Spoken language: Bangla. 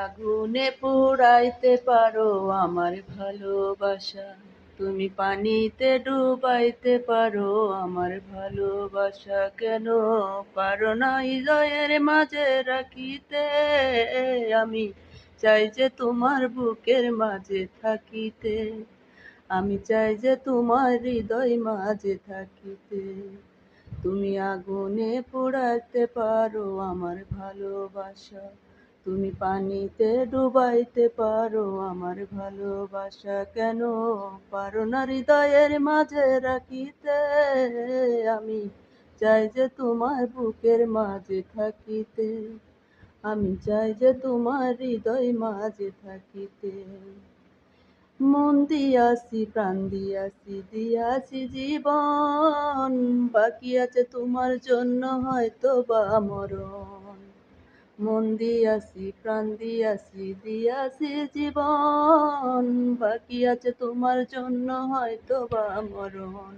আগুনে পোড়াইতে পারো আমার ভালোবাসা, তুমি পানিতে ডুবাইতে পারো আমার ভালোবাসা। কেন পারো না হৃদয়ের মাঝে রাখিতে? আমি চাই যে তোমার বুকের মাঝে থাকিতে, আমি চাই যে তোমার হৃদয় মাঝে থাকিতে। তুমি আগুনে পোড়াইতে পারো আমার ভালোবাসা, তুমি পানিতে ডুবাইতে পারো আমার ভালোবাসা। কেন পারো না হৃদয়ের মাঝে রাখিতে? আমি চাই যে তোমার বুকের মাঝে থাকিতে, আমি চাই যে তোমার হৃদয় মাঝে থাকিতে। মন দিয়াছি প্রাণ দিয়াছি দিয়াছি জীবন, বাকি আছে তোমার জন্য হয়তো বা মরণ। মন দিয়াছি প্রাণ দিয়াছি দিয়াছি জীবন, বাকি আছে তোমার জন্য হয়তো বা মরণ।